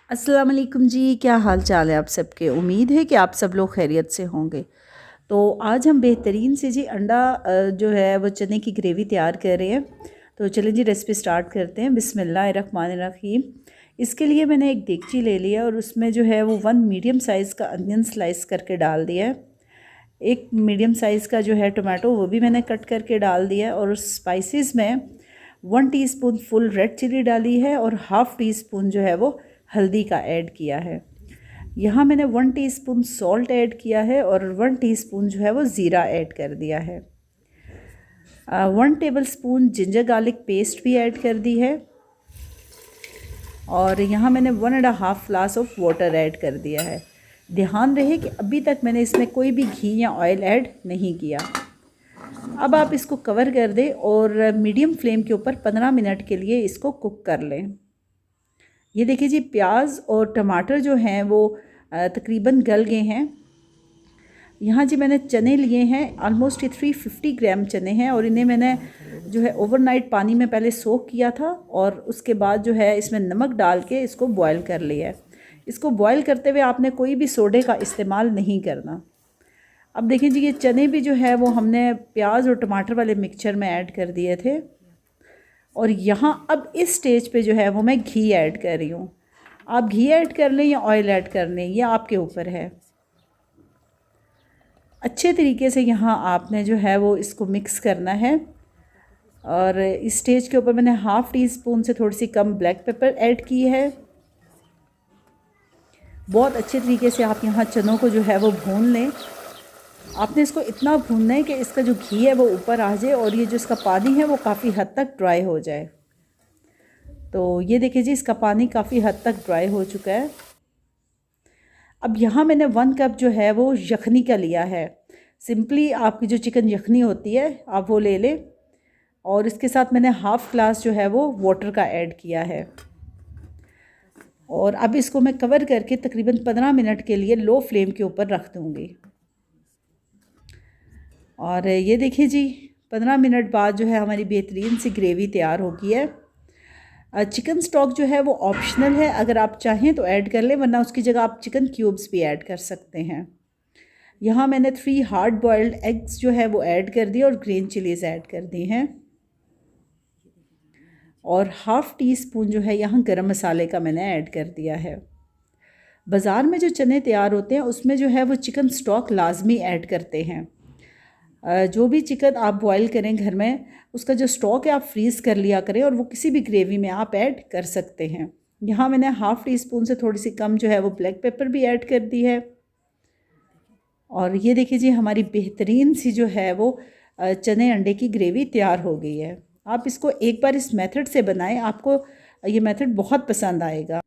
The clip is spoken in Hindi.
अस्सलाम वालेकुम जी, क्या हाल चाल है आप सबके। उम्मीद है कि आप सब लोग खैरियत से होंगे। तो आज हम बेहतरीन से जी अंडा जो है वो चने की ग्रेवी तैयार कर रहे हैं। तो चलें जी रेसिपी स्टार्ट करते हैं। बिस्मिल्लाहिर्रहमानिर्रहीम। इसके लिए मैंने एक देगची ले लिया और उसमें जो है वो 1 मीडियम साइज़ का अनियन स्लाइस करके डाल दिया है। एक मीडियम साइज़ का जो है टमाटो वो भी मैंने कट करके डाल दिया है। और स्पाइसेस में 1 टीस्पून फुल रेड चिली डाली है और हाफ़ टी स्पून जो है वो हल्दी का ऐड किया है। यहाँ मैंने 1 टीस्पून सॉल्ट ऐड किया है और 1 टीस्पून जो है वो ज़ीरा ऐड कर दिया है। 1 टेबलस्पून जिंजर गार्लिक पेस्ट भी ऐड कर दी है। और यहाँ मैंने 1.5 ग्लास ऑफ वाटर ऐड कर दिया है। ध्यान रहे कि अभी तक मैंने इसमें कोई भी घी या ऑयल ऐड नहीं किया। अब आप इसको कवर कर दें और मीडियम फ्लेम के ऊपर 15 मिनट के लिए इसको कुक कर लें। ये देखिए जी प्याज और टमाटर जो हैं वो तकरीबन गल गए हैं। यहाँ जी मैंने चने लिए हैं, ऑलमोस्ट 350 ग्राम चने हैं और इन्हें मैंने जो है ओवरनाइट पानी में पहले सोक किया था और उसके बाद जो है इसमें नमक डाल के इसको बॉयल कर लिया है। इसको बॉयल करते हुए आपने कोई भी सोडे का इस्तेमाल नहीं करना। अब देखिए जी ये चने भी जो है वो हमने प्याज और टमाटर वाले मिक्सचर में ऐड कर दिए थे। और यहाँ अब इस स्टेज पे जो है वो मैं घी ऐड कर रही हूँ। आप घी ऐड कर लें या ऑयल ऐड कर लें, ये आपके ऊपर है। अच्छे तरीके से यहाँ आपने जो है वो इसको मिक्स करना है। और इस स्टेज के ऊपर मैंने हाफ़ टी स्पून से थोड़ी सी कम ब्लैक पेपर ऐड की है। बहुत अच्छे तरीके से आप यहाँ चनों को जो है वो भून लें। आपने इसको इतना भूनना है कि इसका जो घी है वो ऊपर आ जाए और ये जो इसका पानी है वो काफ़ी हद तक ड्राई हो जाए। तो ये देखिए जी इसका पानी काफ़ी हद तक ड्राई हो चुका है। अब यहाँ मैंने 1 कप जो है वो यखनी का लिया है। सिंपली आपकी जो चिकन यखनी होती है आप वो ले लें। और इसके साथ मैंने हाफ़ ग्लास जो है वो वाटर का ऐड किया है। और अब इसको मैं कवर करके तकरीबन 15 मिनट के लिए लो फ्लेम के ऊपर रख दूँगी। और ये देखिए जी 15 मिनट बाद जो है हमारी बेहतरीन सी ग्रेवी तैयार हो गई है। चिकन स्टॉक जो है वो ऑप्शनल है, अगर आप चाहें तो ऐड कर लें, वरना उसकी जगह आप चिकन क्यूब्स भी ऐड कर सकते हैं। यहाँ मैंने 3 हार्ड बॉइल्ड एग्स जो है वो ऐड कर दिए और ग्रीन चिलीज़ ऐड कर दी हैं। और हाफ़ टी स्पून जो है यहाँ गरम मसाले का मैंने ऐड कर दिया है। बाज़ार में जो चने तैयार होते हैं उसमें जो है वो चिकन स्टॉक लाजमी ऐड करते हैं। जो भी चिकन आप बॉईल करें घर में उसका जो स्टॉक है आप फ्रीज़ कर लिया करें और वो किसी भी ग्रेवी में आप ऐड कर सकते हैं। यहाँ मैंने हाफ़ टी स्पून से थोड़ी सी कम जो है वो ब्लैक पेपर भी ऐड कर दी है। और ये देखिए जी हमारी बेहतरीन सी जो है वो चने अंडे की ग्रेवी तैयार हो गई है। आप इसको एक बार इस मेथड से बनाएं, आपको ये मेथड बहुत पसंद आएगा।